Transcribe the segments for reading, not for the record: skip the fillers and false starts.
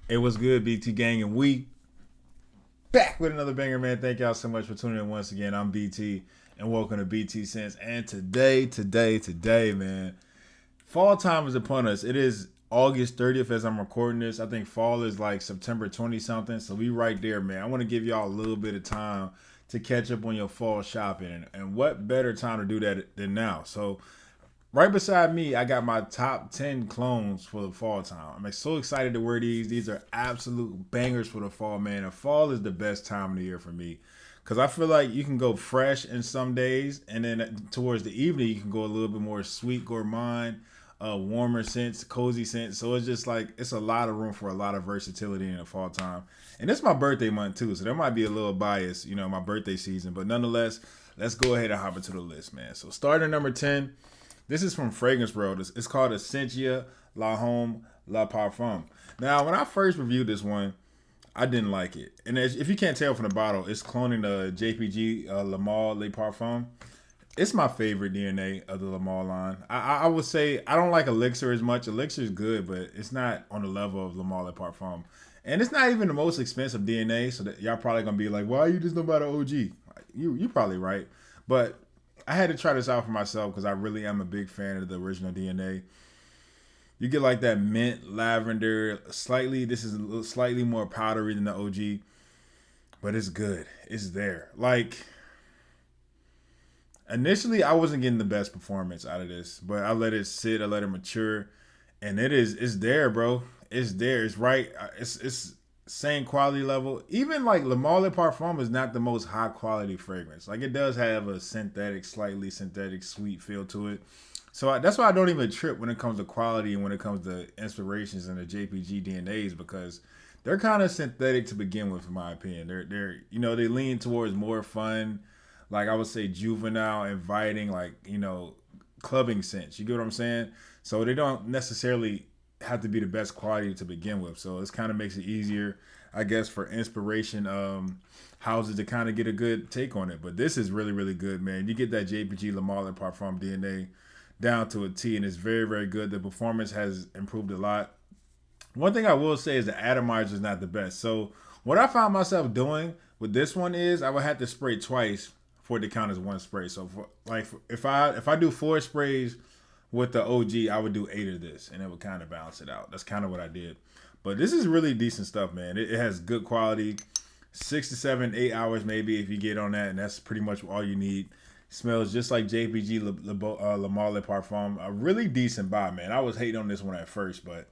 It was good, BT Gang, and we back with another banger, man. Thank y'all so much for tuning in once again. I'm BT, and welcome to BT Sense. And today, man, fall time is upon us. It is August 30th as I'm recording this. I think fall is like September 20 something. So we right there, man. I want to give y'all a little bit of time to catch up on your fall shopping. And what better time to do that than now? So right beside me, I got my top 10 clones for the fall time. I'm like, so excited to wear these. These are absolute bangers for the fall, man. And fall is the best time of the year for me. Because I feel like you can go fresh in some days, and then towards the evening, you can go a little bit more sweet, gourmand, warmer scents, cozy scents. So it's just like, it's a lot of room for a lot of versatility in the fall time. And it's my birthday month, too. So there might be a little bias, my birthday season. But nonetheless, let's go ahead and hop into the list, man. So starting number 10. This is from Fragrance World. It's called Essentia La Homme La Parfum. Now, when I first reviewed this one, I didn't like it. And if you can't tell from the bottle, it's cloning the JPG Le Male Le Parfum. It's my favorite DNA of the Le Male line. I would say I don't like Elixir as much. Elixir is good, but it's not on the level of Le Male Le Parfum. And it's not even the most expensive DNA, so that y'all probably gonna be like, "Why you just know about an OG?" You probably right, but I had to try this out for myself because I really am a big fan of the original DNA. You get like that mint, lavender, slightly. This is a little, slightly more powdery than the OG, but it's good. It's there. Like initially, I wasn't getting the best performance out of this, but I let it sit. I let it mature, and it's there, bro. It's there. It's right. It's same quality level. Even like Le Male Parfum is not the most high quality fragrance. Like it does have a synthetic, slightly synthetic, sweet feel to it. So that's why I don't even trip when it comes to quality and when it comes to inspirations and the JPG DNAs because they're kind of synthetic to begin with, in my opinion. They lean towards more fun, like I would say juvenile, inviting, like clubbing scents. You get what I'm saying? So they don't necessarily have to be the best quality to begin with. So this kind of makes it easier, I guess, for inspiration houses to kind of get a good take on it. But this is really, really good, man. You get that JPG Le Male Parfum DNA down to a T, and it's very, very good. The performance has improved a lot. One thing I will say is the atomizer is not the best. So what I found myself doing with this one is I would have to spray twice for it to count as one spray. So if I do 4 sprays with the OG, I would do 8 of this, and it would kind of balance it out. That's kind of what I did. But this is really decent stuff, man. It has good quality. 6 to 7, 8 hours maybe if you get on that, and that's pretty much all you need. Smells just like JPG Le Male Parfum. A really decent buy, man. I was hating on this one at first, but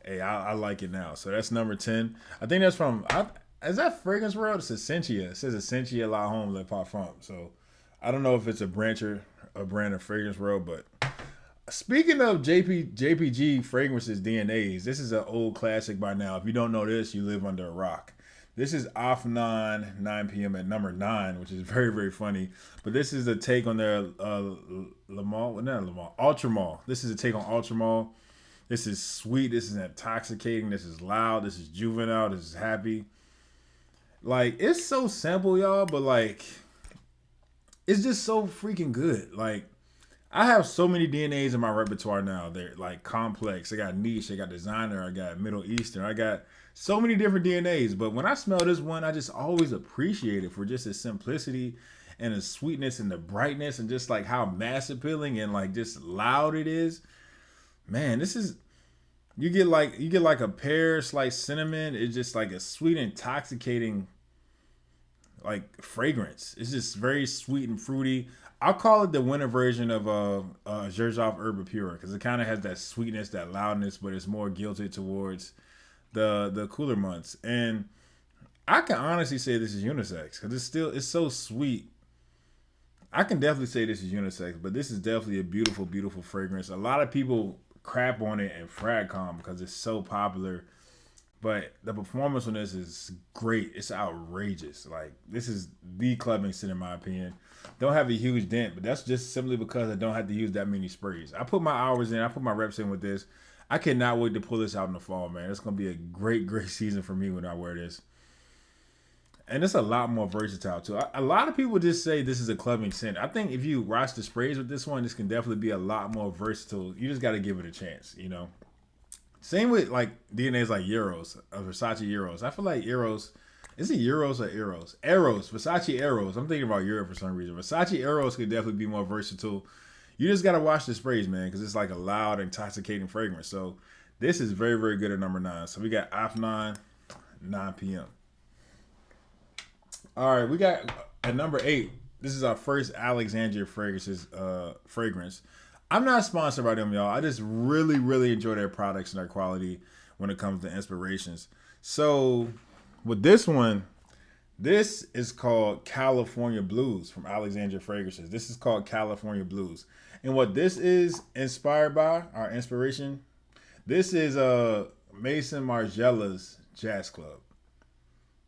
hey, I like it now. So that's number 10. I think that's from, is that Fragrance World? It's Essentia. It says Essentia La Homme Le Parfum. So I don't know if it's a brand of Fragrance World, but speaking of JPG fragrances DNAs, this is an old classic by now. If you don't know this, you live under a rock. This is Afnan 9 p.m. at number 9, which is very, very funny. But this is a take on their Ultramall. This is a take on Ultramall. This is sweet. This is intoxicating. This is loud. This is juvenile. This is happy. Like, it's so simple, y'all, but like, it's just so freaking good. Like, I have so many DNAs in my repertoire now. They're like complex. I got niche. I got designer. I got Middle Eastern. I got so many different DNAs. But when I smell this one, I just always appreciate it for just its simplicity and the sweetness and the brightness and just like how mass appealing and like just loud it is. Man, this is you get like a pear sliced cinnamon. It's just like a sweet, intoxicating like fragrance. It's just very sweet and fruity. I'll call it the winter version of Xerjoff Herba Pure because it kind of has that sweetness, that loudness, but it's more guilted towards the cooler months. And I can honestly say this is unisex because it's so sweet. I can definitely say this is unisex, but this is definitely a beautiful, beautiful fragrance. A lot of people crap on it in Fragcom because it's so popular. But the performance on this is great. It's outrageous. Like, this is the clubbing scent in my opinion. Don't have a huge dent, but that's just simply because I don't have to use that many sprays. I put my hours in. I put my reps in with this. I cannot wait to pull this out in the fall, man. It's going to be a great, great season for me when I wear this. And it's a lot more versatile, too. A lot of people just say this is a clubbing scent. I think if you watch the sprays with this one, this can definitely be a lot more versatile. You just got to give it a chance, Same with like DNA's like Euros, Versace Euros. I feel like Euros, is it Euros or Eros? Eros, Versace Eros. I'm thinking about Europe for some reason. Versace Eros could definitely be more versatile. You just gotta watch the sprays, man, because it's like a loud, intoxicating fragrance. So this is very, very good at number 9. So we got Afnan, 9 p.m. All right, we got at number 8. This is our first Alexandria fragrance. I'm not sponsored by them, y'all. I just really, really enjoy their products and their quality when it comes to inspirations. So with this one, this is called California Blues from Alexandria Fragrances. This is called California Blues. And what this is inspired by, our inspiration, this is Mason Margiela's Jazz Club.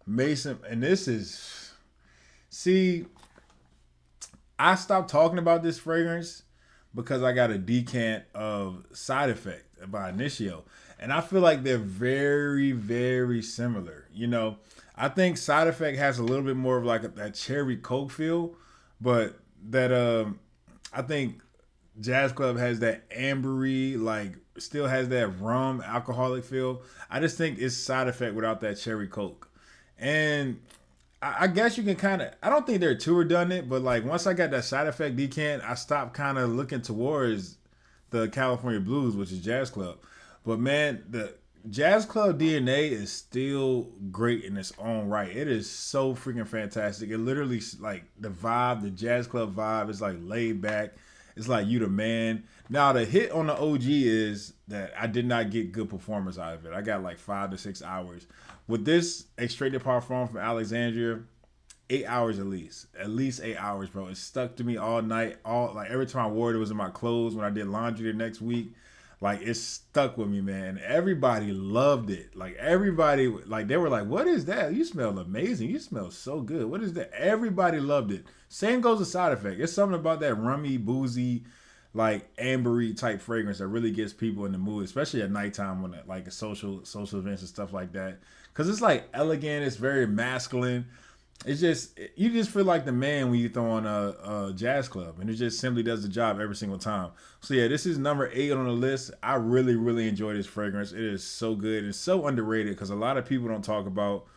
Mason, and this is, see, I stopped talking about this fragrance because I got a decant of Side Effect by Initio. And I feel like they're very, very similar. You know, I think Side Effect has a little bit more of like that cherry Coke feel, but that I think Jazz Club has that ambery, like still has that rum alcoholic feel. I just think it's Side Effect without that cherry Coke. And I guess you can kind of, I don't think they're too redundant, but like once I got that Side Effect decant, I stopped kind of looking towards the California Blues, which is Jazz Club. But man, the Jazz Club DNA is still great in its own right. It is so freaking fantastic. It literally, like the vibe, the Jazz Club vibe is like laid back. It's like you the man. Now the hit on the OG is that I did not get good performance out of it. I got like 5 to 6 hours. With this Extrait de Parfum from Alexandria, 8 hours at least. At least 8 hours, bro. It stuck to me all night. Like every time I wore it, it was in my clothes. When I did laundry the next week, like it stuck with me, man. Everybody loved it. Like everybody, like they were like, "What is that? You smell amazing. You smell so good. What is that?" Everybody loved it. Same goes with Side Effect. It's something about that rummy, boozy, like ambery type fragrance that really gets people in the mood, especially at nighttime when like social events and stuff like that. Cause it's like elegant. It's very masculine. It's just, you just feel like the man when you throw on a Jazz Club, and it just simply does the job every single time. So yeah, this is number 8 on the list. I really, really enjoy this fragrance. It is so good. It's so underrated because a lot of people don't talk about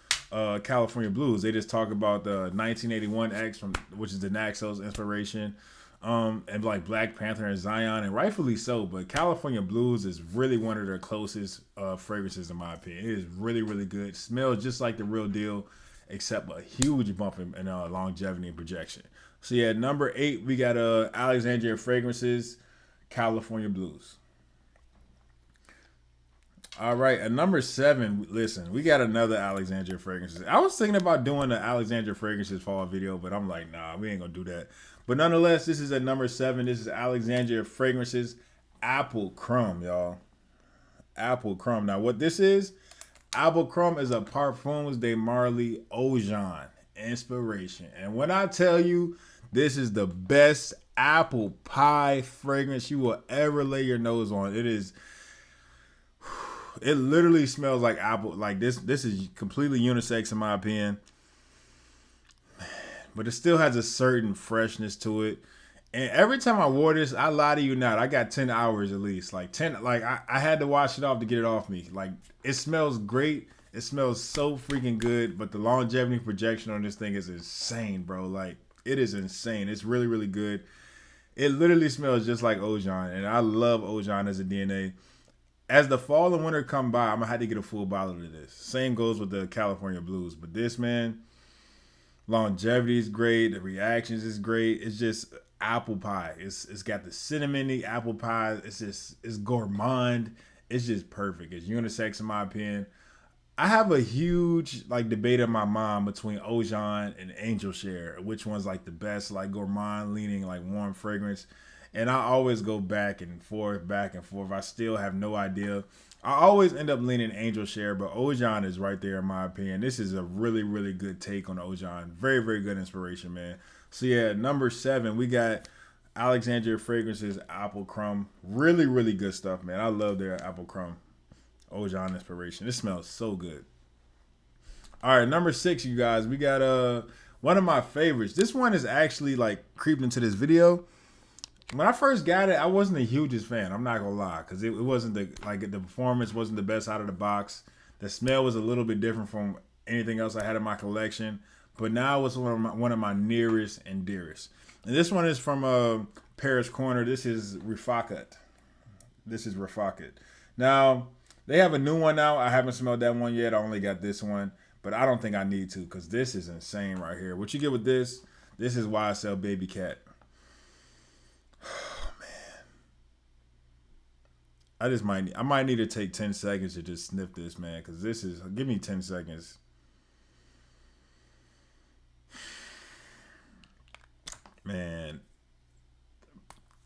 California Blues. They just talk about the 1981 X from, which is the Naxos inspiration, and like Black Panther and Zion, and rightfully so. But California Blues is really one of their closest fragrances in my opinion. It is really, really good. It smells just like the real deal, except a huge bump in longevity and projection. So yeah, number 8, we got Alexandria Fragrances, California Blues. All right, at number 7, listen, we got another Alexandria Fragrances. I was thinking about doing the Alexandria Fragrances fall video, but I'm like, nah, we ain't gonna do that. But nonetheless, this is at number 7. This is Alexandria Fragrances, Apple Crumb, y'all. Apple Crumb. Now, what this is, Apple Crumb is a Parfums de Marly Ojan inspiration. And when I tell you, this is the best apple pie fragrance you will ever lay your nose on. It literally smells like apple. Like this is completely unisex in my opinion. But it still has a certain freshness to it. And every time I wore this, I lie to you not, I got 10 hours at least. Like 10, like I had to wash it off to get it off me. Like it smells great. It smells so freaking good. But the longevity projection on this thing is insane, bro. Like it is insane. It's really, really good. It literally smells just like Ojan. And I love Ojan as a DNA. As the fall and winter come by, I'm going to have to get a full bottle of this. Same goes with the California Blues. But this, man, longevity is great. The reactions is great. It's just apple pie. It's got the cinnamony apple pie. It's gourmand. It's just perfect. It's unisex in my opinion. I have a huge like debate in my mind between Ojan and Angel Share, which one's like the best, like gourmand leaning, like warm fragrance. And I always go back and forth. I still have no idea. I always end up leaning Angel Share, but Ojan is right there in my opinion. This is a really, really good take on Ojan. Very, very good inspiration, man. So yeah, number 7, we got Alexandria Fragrances, Apple Crumb. Really, really good stuff, man. I love their Apple Crumb Ojan inspiration. It smells so good. All right, number 6, you guys. We got one of my favorites. This one is actually like creeped into this video. When I first got it, I wasn't the hugest fan. I'm not gonna lie, because it wasn't the performance wasn't the best out of the box. The smell was a little bit different from anything else I had in my collection. But now it's one of my nearest and dearest. And this one is from Paris Corner. This is Rafaqat. This is Rafaqat. Now they have a new one now. I haven't smelled that one yet. I only got this one, but I don't think I need to because this is insane right here. What you get with this? This is YSL Baby Cat. I might need to take 10 seconds to just sniff this, man, because this is, give me 10 seconds. Man,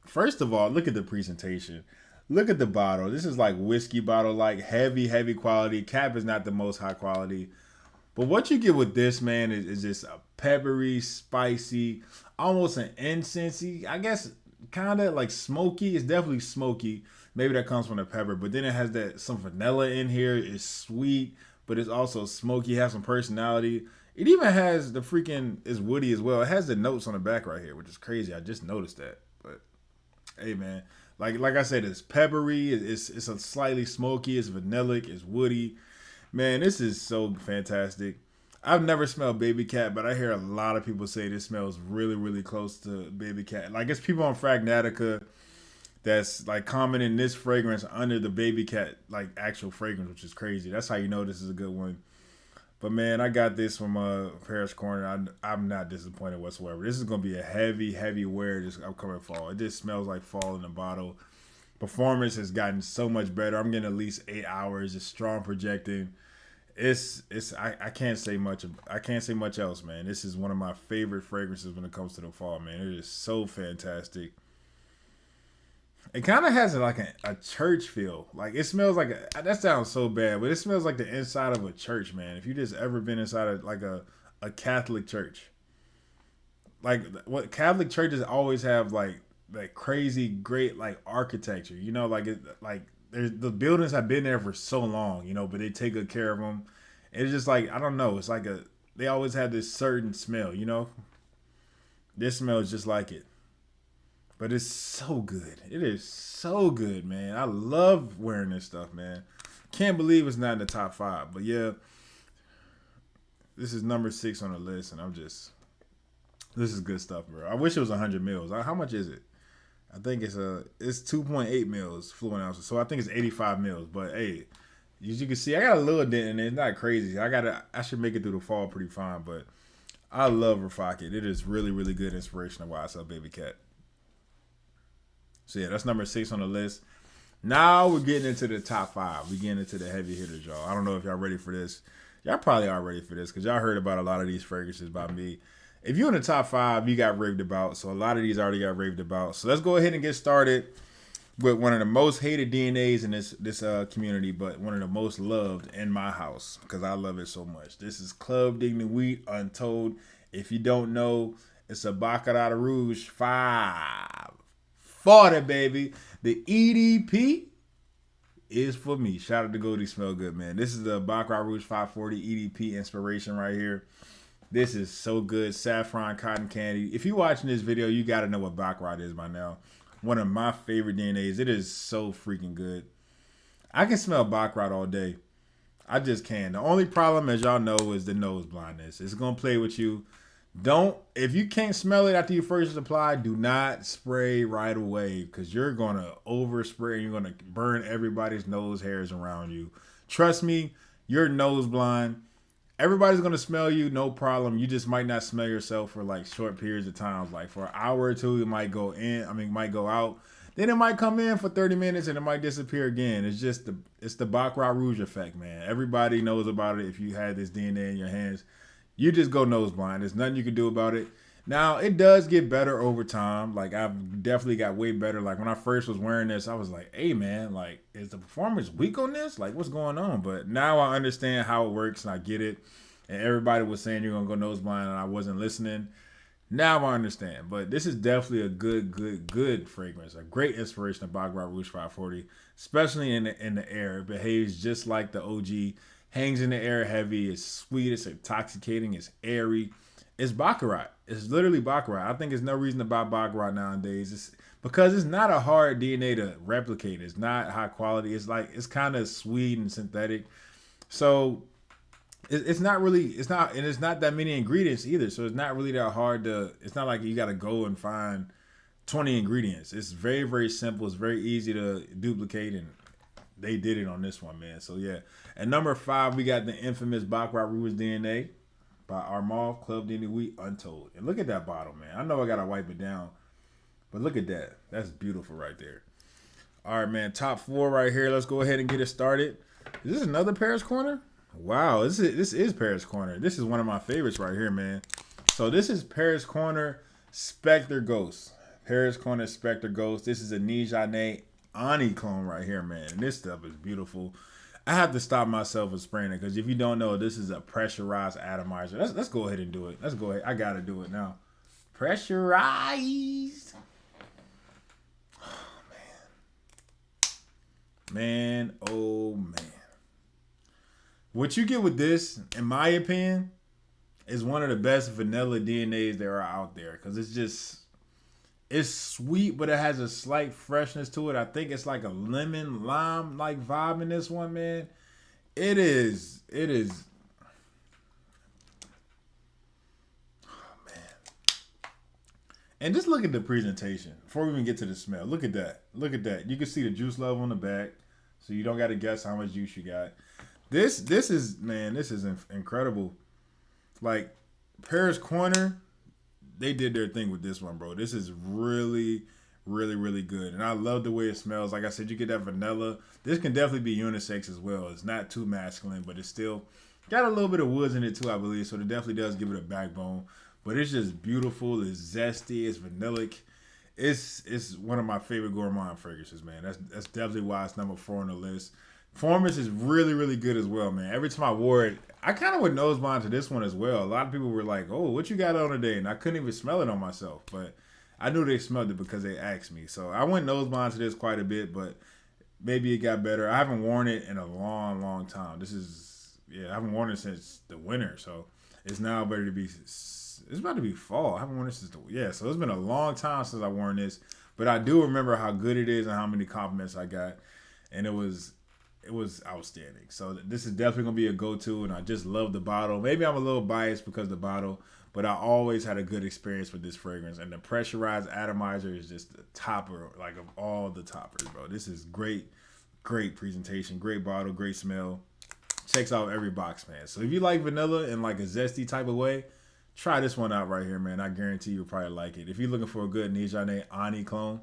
first of all, look at the presentation. Look at the bottle. This is like whiskey bottle, like heavy quality. Cap is not the most high quality. But what you get with this, man, is just a peppery, spicy, almost an incensey. I guess kind of like smoky. It's definitely smoky. Maybe that comes from the pepper. But then it has that some vanilla in here. It's sweet, but it's also smoky. It has some personality. It even has the freaking, it's woody as well. It has the notes on the back right here, which is crazy. I just noticed that. But hey, man, like I said, it's peppery. It's a slightly smoky. It's vanillic. It's woody. Man, this is so fantastic. I've never smelled Baby Cat, but I hear a lot of people say this smells really close to Baby Cat. Like it's people on Fragnatica that's like commenting this fragrance under the Baby Cat like actual fragrance, which is crazy. That's how you know this is a good one. But man, I got this from Paris Corner. I'm not disappointed whatsoever. This is gonna be a heavy wear this upcoming fall. It just smells like fall in the bottle. Performance has gotten so much better. I'm getting at least 8 hours. It's strong projecting. I can't say much. I can't say much else, man. This is one of my favorite fragrances when it comes to the fall, man. It is so fantastic. It kind of has like a church feel. Like it smells like that sounds so bad, but it smells like the inside of a church, man. If you just ever been inside of like a Catholic church, like what Catholic churches always have like crazy great like architecture, you know, like the buildings have been there for so long, you know, but they take good care of them. It's just like I don't know. It's like they always have this certain smell, you know. This smells just like it. But it's so good. It is so good, man. I love wearing this stuff, man. Can't believe it's not in the top 5. But yeah, this is number 6 on the list, and this is good stuff, bro. I wish it was 100 mils. How much is it? I think it's 2.8 mils fluid ounces. So I think it's 85 mils. But hey, as you can see, I got a little dent in it. It's not crazy. I should make it through the fall pretty fine. But I love Rakit. It is really good inspiration of YSL Baby Cat. So yeah, that's number 6 on the list. Now we're getting into the top 5. We're getting into the heavy hitters, y'all. I don't know if y'all ready for this. Y'all probably are ready for this because y'all heard about a lot of these fragrances by me. If you're in the top 5, you got raved about. So a lot of these already got raved about. So let's go ahead and get started with one of the most hated DNAs in this community, but one of the most loved in my house because I love it so much. This is Club de Nuit Untold. If you don't know, it's a Bakra Rouge 540, baby. The EDP is for me. Shout out to Goldie Smell Good, man. This is the Bakra Rouge 540 EDP inspiration right here. This is so good. Saffron cotton candy. If you're watching this video, you got to know what Bakra is by now. One of my favorite DNAs. It is so freaking good. I can smell Bakra all day. I just can. The only problem, as y'all know, is the nose blindness. It's going to play with you. If you can't smell it after you first apply, do not spray right away because you're going to overspray and you're going to burn everybody's nose hairs around you. Trust me, you're nose blind. Everybody's going to smell you, no problem. You just might not smell yourself for like short periods of time. Like for an hour or two, it might go might go out. Then it might come in for 30 minutes and it might disappear again. It's the Bakra Rouge effect, man. Everybody knows about it. If you had this DNA in your hands, you just go nose blind. There's nothing you can do about it. Now, it does get better over time. Like, I've definitely got way better. Like, when I first was wearing this, I was like, hey, man, like, is the performance weak on this? Like, what's going on? But now I understand how it works, and I get it. And everybody was saying you're going to go nose blind, and I wasn't listening. Now I understand. But this is definitely a good fragrance. A great inspiration of Bakra Rouge 540, especially in the air. It behaves just like the OG. Hangs in the air heavy. It's sweet. It's intoxicating. It's airy. It's Baccarat. It's literally Baccarat. I think there's no reason to buy Baccarat nowadays. because it's not a hard DNA to replicate. It's not high quality. It's like it's kind of sweet and synthetic. So it's not really it's not that many ingredients either. So it's not really that hard to. It's not like you got to go and find 20 ingredients. It's very very simple. It's very easy to duplicate, and they did it on this one, man. So yeah. At number 5, we got the infamous Bakra DNA by Armov Club DNA Wheat Untold. And look at that bottle, man. I know I gotta wipe it down, but look at that. That's beautiful right there. All right, man. Top 4 right here. Let's go ahead and get it started. Is this another Paris Corner? Wow, this is Paris Corner. This is one of my favorites right here, man. So this is Paris Corner Spectre Ghost. Paris Corner Spectre Ghost. This is a Nijane Ani clone right here, man. And this stuff is beautiful. I have to stop myself from spraying it because if you don't know, this is a pressurized atomizer. Let's go ahead and do it. Let's go ahead. I gotta do it now. Pressurized. Oh man. Oh man. What you get with this, in my opinion, is one of the best vanilla DNAs there are out there because it's sweet, but it has a slight freshness to it. I think it's like a lemon lime like vibe in this one, man. It is. Oh man. And just look at the presentation before we even get to the smell. Look at that. Look at that. You can see the juice level on the back, so you don't got to guess how much juice you got. This is incredible. Like Paris Corner, they did their thing with this one, bro. This is really, really, really good. And I love the way it smells. Like I said, you get that vanilla. This can definitely be unisex as well. It's not too masculine, but it's still got a little bit of woods in it too, I believe. So it definitely does give it a backbone. But it's just beautiful. It's zesty. It's vanillic. It's one of my favorite gourmand fragrances, man. That's definitely why it's number 4 on the list. Performance is really, really good as well, man. Every time I wore it, I kind of went nose blind to this one as well. A lot of people were like, "Oh, what you got on today?" And I couldn't even smell it on myself, but I knew they smelled it because they asked me. So I went nose blind to this quite a bit, but maybe it got better. I haven't worn it in a long, long time. I haven't worn it since the winter, so it's now better to be. It's about to be fall. I haven't worn it since so it's been a long time since I worn this, but I do remember how good it is and how many compliments I got, and it was outstanding. So this is definitely gonna be a go-to, and I just love the bottle. Maybe I'm a little biased because of the bottle, but I always had a good experience with this fragrance. And the pressurized atomizer is just the topper, like of all the toppers, bro. This is great presentation, great bottle, great smell. Checks out every box, man. So if you like vanilla in like a zesty type of way, try this one out right here, man. I guarantee you'll probably like it. If you're looking for a good Nijane Ani clone,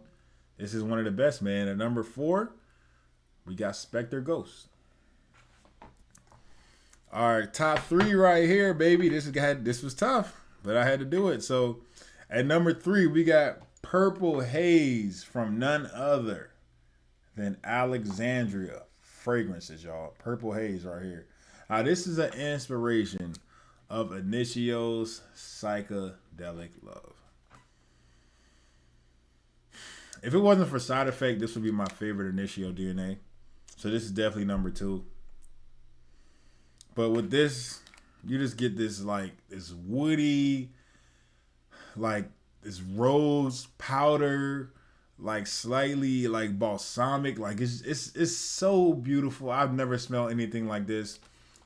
this is one of the best, man. At number 4, we got Spectre Ghost. All right, top 3 right here, baby. This was tough, but I had to do it. So at number 3, we got Purple Haze from none other than Alexandria Fragrances, y'all. Purple Haze right here. Now, this is an inspiration of Initio's Psychedelic Love. If it wasn't for side effect, this would be my favorite Initio DNA. So this is definitely number 2. But with this, you just get this like this woody, like this rose powder, like slightly like balsamic. Like it's so beautiful. I've never smelled anything like this.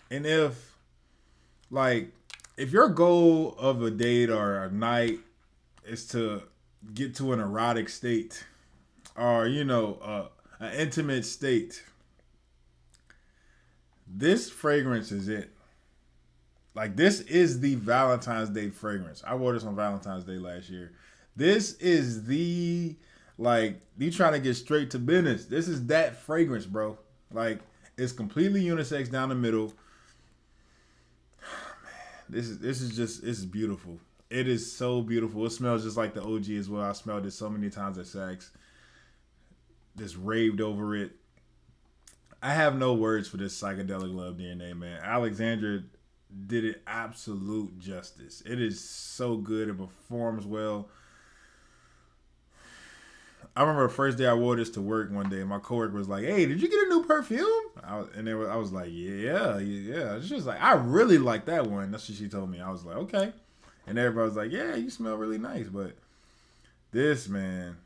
And if your goal of a date or a night is to get to an erotic state or an intimate state, this fragrance is it. Like, this is the Valentine's Day fragrance. I wore this on Valentine's Day last year. This is the, you trying to get straight to business. This is that fragrance, bro. Like, it's completely unisex down the middle. Man, this is beautiful. It is so beautiful. It smells just like the OG as well. I smelled it so many times at Saks. Just raved over it. I have no words for this Psychedelic Love DNA, man. Alexandra did it absolute justice. It is so good. It performs well. I remember the first day I wore this to work one day, and my coworker was like, "Hey, did you get a new perfume?" I was like, "Yeah." She was like, "I really like that one." That's what she told me. I was like, "Okay." And everybody was like, "Yeah, you smell really nice." But this, man,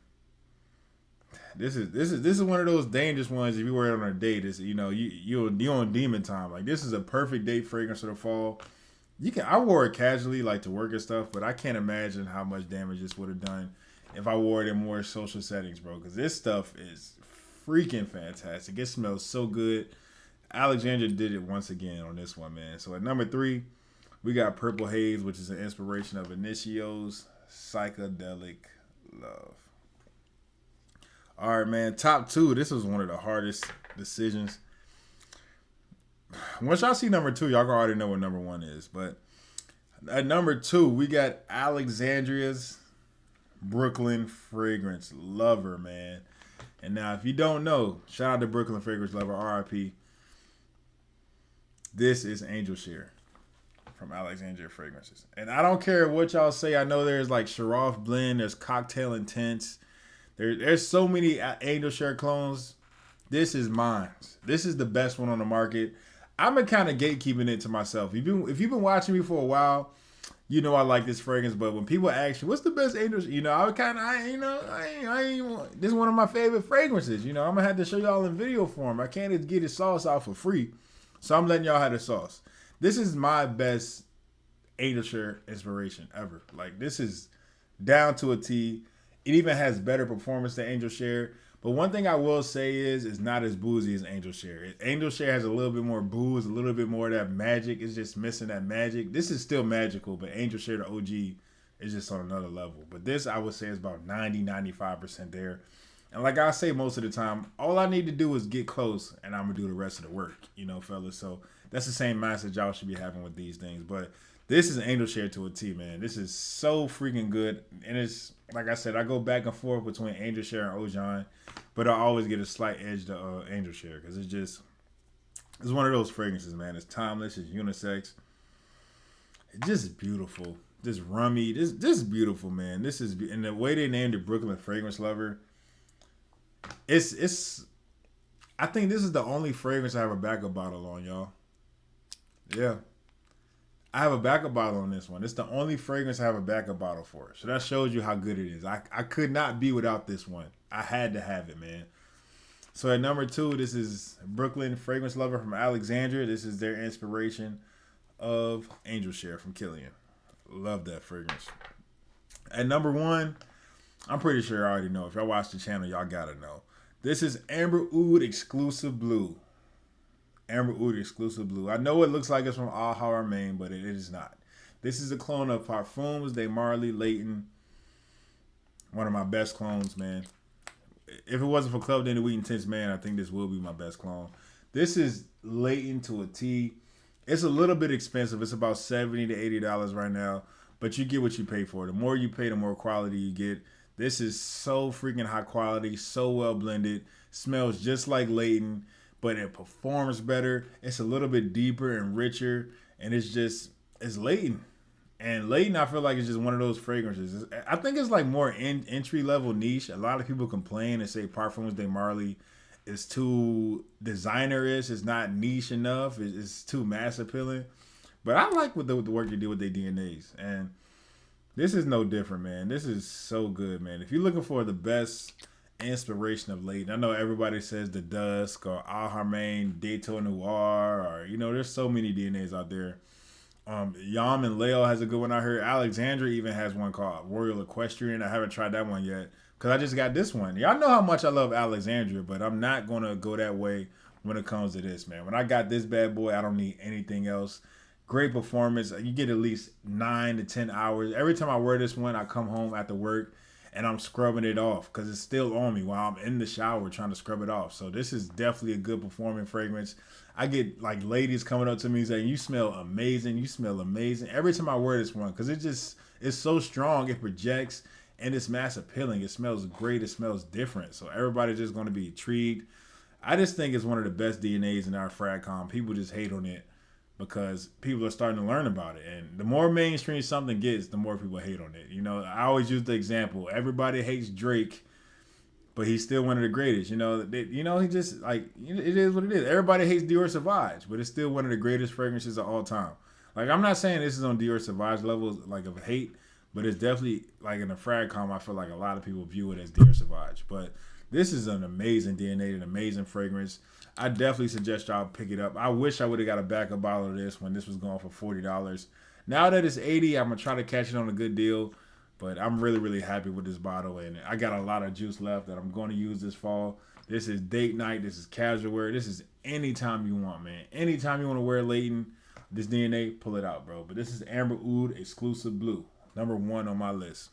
This is one of those dangerous ones. If you wear it on a date, it's you on demon time. Like this is a perfect date fragrance for the fall. I wore it casually like to work and stuff, but I can't imagine how much damage this would have done if I wore it in more social settings, bro. Because this stuff is freaking fantastic. It smells so good. Alexandria did it once again on this one, man. So at number 3, we got Purple Haze, which is an inspiration of Initio's Psychedelic Love. All right, man. Top 2. This was one of the hardest decisions. Once y'all see number 2, y'all already know what number 1 is. But at number 2, we got Alexandria's Brooklyn Fragrance Lover, man. And now, if you don't know, shout out to Brooklyn Fragrance Lover, RIP. This is Angel Share from Alexandria Fragrances. And I don't care what y'all say. I know there's like Shiraz Blend, there's Cocktail Intense. There's so many Angel Share clones. This is mine. This is the best one on the market. I'm kind of gatekeeping it to myself. If you've been watching me for a while, you know I like this fragrance. But when people ask you, what's the best Angel, this is one of my favorite fragrances. I'm gonna have to show y'all in video form. I can't just get the sauce out for free, so I'm letting y'all have the sauce. This is my best Angel Share inspiration ever. Like this is down to a T. It even has better performance than Angel Share. But one thing I will say is it's not as boozy as Angel Share. Angel Share has a little bit more booze, a little bit more of that magic. It's just missing that magic. This is still magical, but Angel Share, the OG, is just on another level. But this, I would say, is about 90-95% there. And like I say most of the time, all I need to do is get close, and I'm going to do the rest of the work, fellas. So that's the same mindset y'all should be having with these things. But this is Angel Share to a T, man. This is so freaking good. And it's, like I said, I go back and forth between Angel Share and Ojan, but I always get a slight edge to Angel Share because it's one of those fragrances, man. It's timeless. It's unisex. It's just beautiful. Just rummy. This is beautiful, man. This is, and the way they named it Brooklyn Fragrance Lover, it's. I think this is the only fragrance I have a backup bottle on, y'all. Yeah. I have a backup bottle on this one. It's the only fragrance I have a backup bottle for. So that shows you how good it is. I could not be without this one. I had to have it, man. So at number 2, this is Brooklyn Fragrance Lover from Alexandria. This is their inspiration of Angel Share from Killian. Love that fragrance. At number 1, I'm pretty sure I already know. If y'all watch the channel, y'all gotta know. This is Amber Oud Exclusive Blue. Amber Oud Exclusive Blue. I know it looks like it's from Al Haramain, but it is not. This is a clone of Parfums de Marly Layton. One of my best clones, man. If it wasn't for Club de Nuit Intense, man, I think this will be my best clone. This is Layton to a T. It's a little bit expensive. It's about $70 to $80 right now, but you get what you pay for. The more you pay, the more quality you get. This is so freaking high quality, so well blended. Smells just like Layton, but it performs better. It's a little bit deeper and richer, and it's Layton. And Layton, I feel like it's just one of those fragrances. I think it's like more entry level niche. A lot of people complain and say Parfums de Marly is too designer-ish. It's not niche enough. It's too mass appealing. But I like the work they did with their DNAs. And this is no different, man. This is so good, man. If you're looking for the best inspiration of Layton, I know everybody says The Dusk or Al Haramain, Dato Noir, or, there's so many DNAs out there. Yam and Leo has a good one I heard. Alexandria even has one called Royal Equestrian. I haven't tried that one yet because I just got this one. Y'all know how much I love Alexandria, but I'm not going to go that way when it comes to this, man. When I got this bad boy, I don't need anything else. Great performance. You get at least 9 to 10 hours. Every time I wear this one, I come home after work and I'm scrubbing it off because it's still on me while I'm in the shower trying to scrub it off. So this is definitely a good performing fragrance. I get like ladies coming up to me saying, "You smell amazing. You smell amazing." Every time I wear this one because it's so strong. It projects and it's mass appealing. It smells great. It smells different. So everybody's just going to be intrigued. I just think it's one of the best DNAs in our FragCom. People just hate on it because people are starting to learn about it. And the more mainstream something gets, the more people hate on it. I always use the example. Everybody hates Drake, but he's still one of the greatest. He just, like, it is what it is. Everybody hates Dior Sauvage, but it's still one of the greatest fragrances of all time. Like, I'm not saying this is on Dior Sauvage levels, like, of hate, but it's definitely, like, in the FragCom, I feel like a lot of people view it as Dior Sauvage. But This is an amazing DNA, an amazing fragrance. I definitely suggest y'all pick it up. I wish I would have got a backup bottle of this when this was going for $40. Now that it's 80, I'm gonna try to catch it on a good deal. But I'm really, really happy with this bottle, and I got a lot of juice left that I'm going to use this fall. This is date night. This is casual wear. This is anytime you want, man. Anytime you want to wear Leighton, this DNA, pull it out, bro. But this is Amber Oud Exclusive Blue, #1 on my list.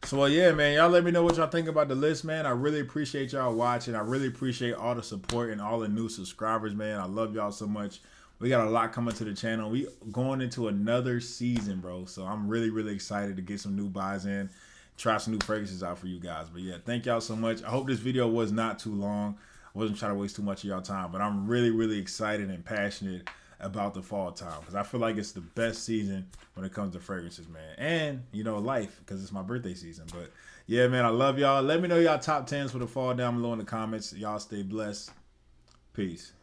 So, yeah, man, y'all let me know what y'all think about the list, man. I really appreciate y'all watching. I really appreciate all the support and all the new subscribers, man. I love y'all so much. We got a lot coming to the channel. We going into another season, bro. So I'm really, really excited to get some new buys in, try some new fragrances out for you guys. But yeah, thank y'all so much. I hope this video was not too long. I wasn't trying to waste too much of y'all time, but I'm really, really excited and passionate about the fall time because I feel like it's the best season when it comes to fragrances, man. And, you know, life, because it's my birthday season. But yeah, man, I love y'all. Let me know y'all top 10s for the fall down below in the comments. Y'all stay blessed. Peace.